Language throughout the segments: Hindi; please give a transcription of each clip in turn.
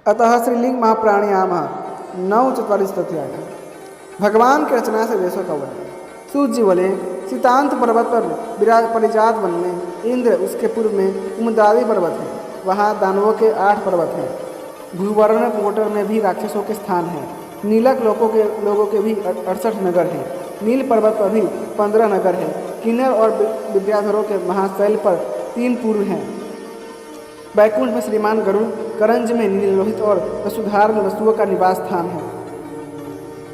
अतः श्रीलिंग महाप्राणायाम 9:44 भगवान की रचना से वेशों का वर्णन। सूत जी बोले, सीतांत पर्वत पर विराज परिजात वन में इंद्र, उसके पूर्व में उमदादी पर्वत है, वहाँ दानवों के 8 पर्वत हैं। भूवर्ण मोटर में भी राक्षसों के स्थान हैं। नीलक लोगों के भी 68 नगर हैं। नील पर्वत पर भी 15 नगर हैं। किन्नर और विद्याधरों के महाशैल पर 3 पूर्व हैं। बैकुंठ में श्रीमान गरुड़, करंज में नीलोहित और वसुधार में वसुओं का निवास स्थान है।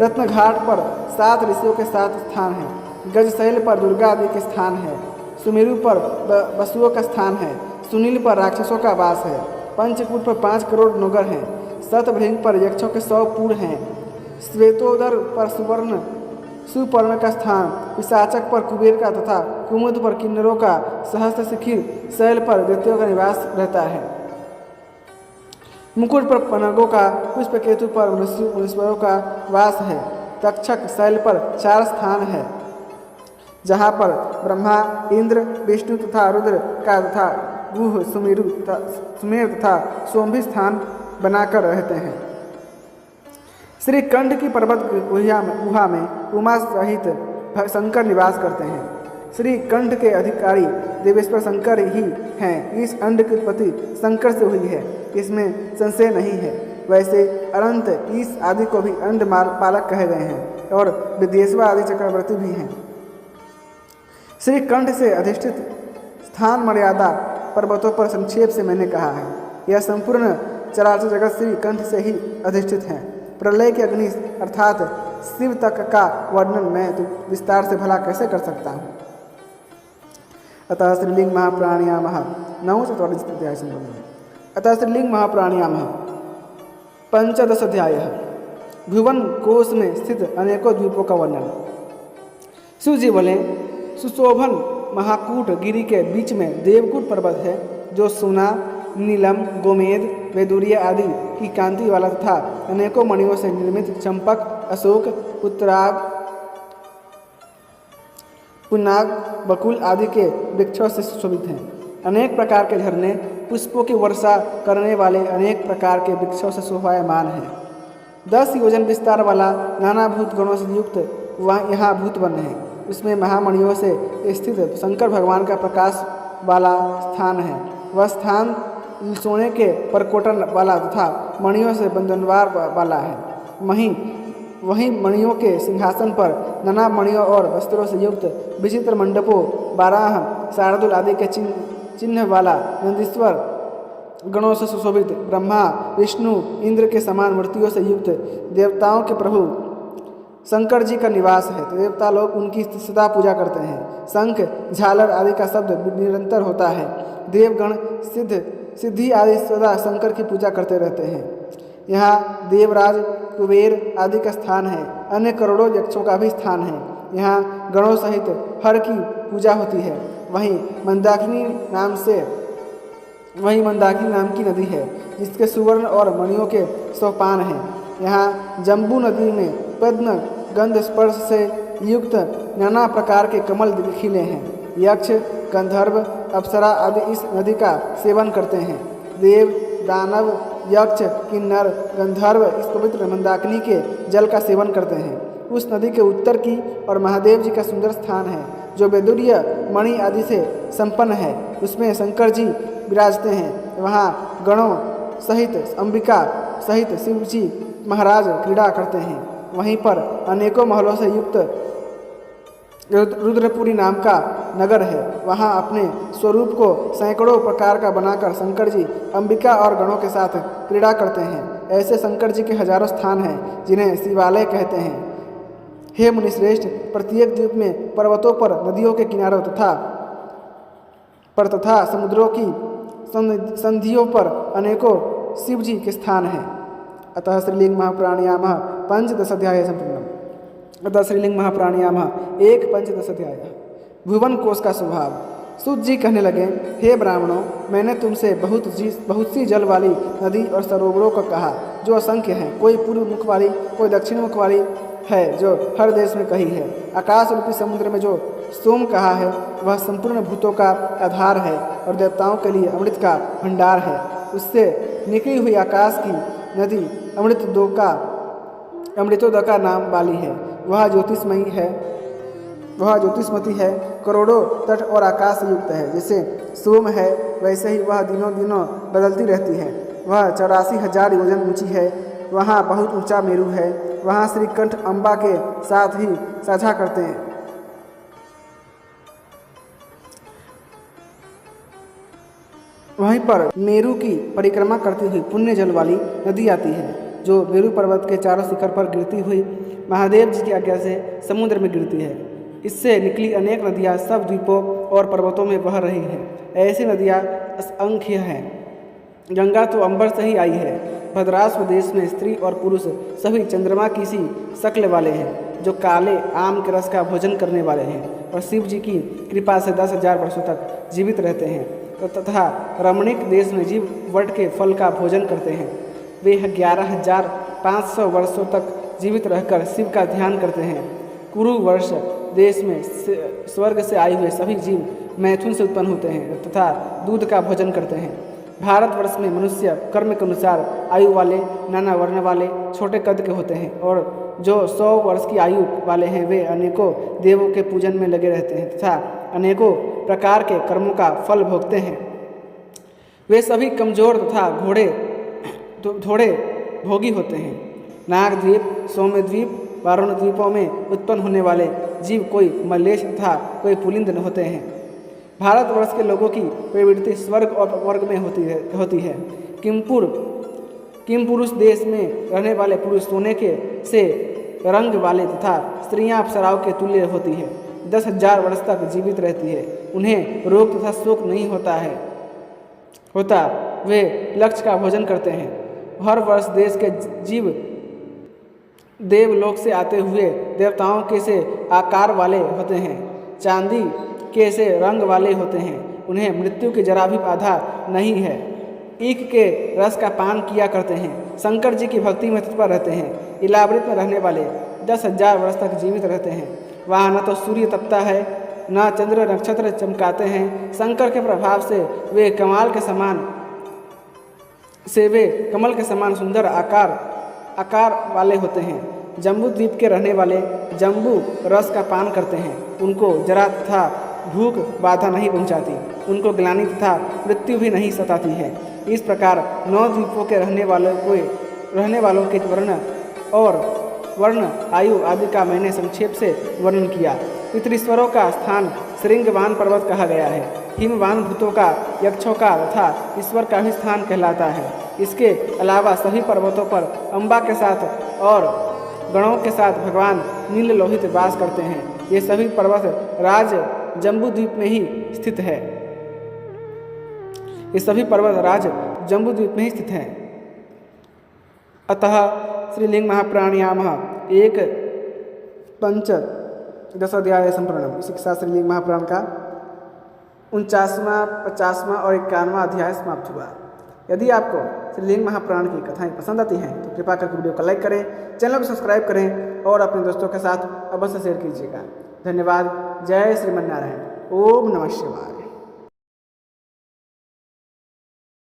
रत्नघाट पर 7 ऋषियों के 7 स्थान हैं। गजशैल पर दुर्गा आदि के स्थान है। सुमेरु पर वसुओं का स्थान है। सुनील पर राक्षसों का वास है। पंचकूट पर 5 करोड़ नगर हैं। सतभृंग पर यक्षों के 100 पुर हैं। श्वेतोदर पर सुपर्ण का स्थान, पिशाचक पर कुबेर का तथा कुमुद पर किन्नरों का, सहस्त्र शिखिर शैल पर दैत्यों का निवास रहता है। मुकुट पर पनगों का, पुष्प केतु पर मुनीश्वरों का वास है। तक्षक शैल पर 4 स्थान है, जहाँ पर ब्रह्मा, इंद्र, विष्णु तथा रुद्र का तथा गुह, सुमेर तथा सोम्भी स्थान बनाकर रहते हैं। श्री कंठ की पर्वत गुहा में उमा सहित शंकर निवास करते हैं। श्री कंठ के अधिकारी देवेश्वर शंकर ही हैं। इस अंड की उत्पत्ति शंकर से हुई है, इसमें संशय नहीं है। वैसे अनंत ईश आदि को भी अंड पालक कहे गए हैं और विदेश्वर आदि चक्रवर्ती भी हैं। श्री कंठ से अधिष्ठित स्थान मर्यादा पर्वतों पर संक्षेप से मैंने कहा है। यह संपूर्ण चराचर जगत श्री कंठ से ही अधिष्ठित है। प्रलय के अग्नि अर्थात शिव तक का वर्णन मैं तो विस्तार से भला कैसे कर सकता हूँ। अतः श्रीलिंग महाप्राणायाम 9:44 अतः श्रीलिंग महाप्राणायाम 15 अध्याय भुवन कोश में स्थित अनेकों द्वीपों का वर्णन। शिव जी बोले, सुशोभन महाकूट गिरी के बीच में देवकूट पर्वत है, जो सोना, नीलम, गोमेद, वैदूर्य आदि की कांति वाला तथा अनेकों मणियों से निर्मित चंपक, अशोक, पुत्राग, पुनाग, बकुल आदि के वृक्षों से सुशोभित हैं। अनेक प्रकार के झरने, पुष्पों की वर्षा करने वाले अनेक प्रकार के वृक्षों से शोभायमान हैं। 10 योजन विस्तार वाला नाना भूत गणों से युक्त वह यहाँ भूत वन है। उसमें महामणियों से स्थित शंकर भगवान का प्रकाश वाला स्थान है। वह स्थान सोने के परकोटन वाला तथा मणियों से बंधनवार वाला है। वहीं मणियों के सिंहासन पर नाना मणियों और वस्त्रों से युक्त विचित्र मंडपों, 12 शार्दुल आदि के चिन्ह वाला नंदीश्वर गणों से सुशोभित, ब्रह्मा, विष्णु, इंद्र के समान मूर्तियों से युक्त देवताओं के प्रभु शंकर जी का निवास है। तो देवता लोग उनकी सदा पूजा करते हैं। शंख, झालर आदि का शब्द निरंतर होता है। देवगण सिद्धि आदि सदा शंकर की पूजा करते रहते हैं। यहाँ देवराज, कुबेर आदि का स्थान है। अन्य करोड़ों यक्षों का भी स्थान है। यहाँ गणों सहित हर की पूजा होती है। वहीं मंदाकिनी नाम की नदी है, जिसके सुवर्ण और मणियों के सोपान हैं। यहाँ जम्बू नदी में पद्म गंध स्पर्श से युक्त नाना प्रकार के कमल खिले हैं। यक्ष, गंधर्व, अप्सरा आदि इस नदी का सेवन करते हैं। देव, दानव, यक्ष, किन्नर, गंधर्व इस पवित्र मंदाकिनी के जल का सेवन करते हैं। उस नदी के उत्तर की और महादेव जी का सुंदर स्थान है, जो वैदूर्य मणि आदि से संपन्न है। उसमें शंकर जी विराजते हैं। वहाँ गणों सहित अंबिका सहित शिव जी महाराज क्रीड़ा करते हैं। वहीं पर अनेकों महलों से युक्त रुद्रपुरी नाम का नगर है। वहाँ अपने स्वरूप को सैकड़ों प्रकार का बनाकर शंकर जी अंबिका और गणों के साथ क्रीड़ा करते हैं। ऐसे शंकर जी के हजारों स्थान हैं, जिन्हें शिवालय कहते हैं। हे मुनिश्रेष्ठ, प्रत्येक द्वीप में पर्वतों पर, नदियों के किनारों तथा समुद्रों की संधियों पर अनेकों शिव जी के स्थान हैं। अतः श्रीलिंग महाप्राणायाम 15 अध्याय संपूर्ण। अतः श्रीलिंग महाप्राणायाम 1:15 भुवन कोश का स्वभाव। सूत जी कहने लगे, हे ब्राह्मणों, मैंने तुमसे बहुत सी जल वाली नदी और सरोवरों को कहा, जो असंख्य हैं। कोई पूर्व मुख वाली, कोई दक्षिण मुख वाली है, जो हर देश में कही है। आकाश रूपी समुद्र में जो सोम कहा है, वह संपूर्ण भूतों का आधार है और देवताओं के लिए अमृत का भंडार है। उससे निकली हुई आकाश की नदी अमृतोदका नाम वाली है। वह ज्योतिषमती है, करोड़ों तट और आकाश से युक्त है। जैसे सोम है वैसे ही वह दिनों दिनों बदलती रहती है। वह 84,000 योजन ऊंची है। वहाँ बहुत ऊंचा मेरू है। वहाँ श्रीकंठ अम्बा के साथ ही साझा करते हैं। वहीं पर मेरू की परिक्रमा करती हुई पुण्य जल वाली नदी आती है, जो मेरू पर्वत के चारों शिखर पर गिरती हुई महादेव जी की आज्ञा से समुद्र में गिरती है। इससे निकली अनेक नदियाँ सब द्वीपों और पर्वतों में बह रही हैं। ऐसी नदियाँ असंख्य हैं। गंगा तो अंबर से ही आई है। भद्राश्व देश में स्त्री और पुरुष सभी चंद्रमा की सी शक्ल वाले हैं, जो काले आम के रस का भोजन करने वाले हैं और शिव जी की कृपा से 10,000 वर्षों तक जीवित रहते हैं। तथा रमणीक देश में जीव वट के फल का भोजन करते हैं। वे 11,500 वर्षों तक जीवित रहकर शिव का ध्यान करते हैं। कुरु वर्ष देश में स्वर्ग से आए हुए सभी जीव मैथुन से उत्पन्न होते हैं तथा दूध का भोजन करते हैं। भारतवर्ष में मनुष्य कर्म के अनुसार आयु वाले, नाना वर्ण वाले, छोटे कद के होते हैं और जो 100 वर्ष की आयु वाले हैं वे अनेकों देवों के पूजन में लगे रहते हैं तथा अनेकों प्रकार के कर्मों का फल भोगते हैं। वे सभी कमजोर तथा थोड़े भोगी होते हैं। नागद्वीप, सौम्यद्वीप, वारुण द्वीपों में उत्पन्न होने वाले जीव कोई मल्लेश तथा कोई पुलिंद होते हैं। भारतवर्ष के लोगों की प्रवृत्ति स्वर्ग और वर्ग में होती है। किमपुरुष देश में रहने वाले पुरुष सोने के से रंग वाले तथा स्त्रियां अप्सराओं के तुल्य होती है। 10,000 वर्ष तक जीवित रहती है। उन्हें रोग तथा शोक नहीं होता। वे लक्ष्य का भोजन करते हैं। हर वर्ष देश के जीव देवलोक से आते हुए देवताओं के से आकार वाले होते हैं, चांदी के से रंग वाले होते हैं। उन्हें मृत्यु की जरा भी बाधा नहीं है। ईख के रस का पान किया करते हैं। शंकर जी की भक्ति में तत्पर रहते हैं। इलावृत में रहने वाले 10,000 वर्ष तक जीवित रहते हैं। वहाँ न तो सूर्य तपता है, न चंद्र नक्षत्र चमकाते हैं। शंकर के प्रभाव से वे कमल के समान सुंदर आकार वाले होते हैं। जम्बू द्वीप के रहने वाले जम्बू रस का पान करते हैं। उनको जरा तथा भूख बाधा नहीं पहुंचाती। उनको ग्लानि तथा मृत्यु भी नहीं सताती है। इस प्रकार 9 द्वीपों के रहने वालों के वर्ण आयु आदि का मैंने संक्षेप से वर्णन किया। पितृश्वरों का स्थान श्रृंगवान पर्वत कहा गया है। हिमवान भूतों का, यक्षों का तथा ईश्वर का भी स्थान कहलाता है। इसके अलावा सभी पर्वतों पर अम्बा के साथ और गणों के साथ भगवान नील लोहित वास करते हैं। ये सभी पर्वत राज जम्बू द्वीप में ही स्थित है। ये सभी पर्वत राज जम्बू द्वीप में ही स्थित हैं। अतः श्रीलिंग महाप्राणायाम 1.5 अध्याय संपूर्णम। इसी के साथ श्रीलिंग महाप्राण का 49वां, 50वां और 51वां अध्याय समाप्त हुआ। यदि आपको श्रीलिंग महाप्राण की कथाएं पसंद आती हैं तो कृपा करके वीडियो को लाइक करें, चैनल को सब्सक्राइब करें और अपने दोस्तों के साथ अवश्य शेयर कीजिएगा। धन्यवाद। जय श्रीमन्नारायण। ओम नमः शिवाय।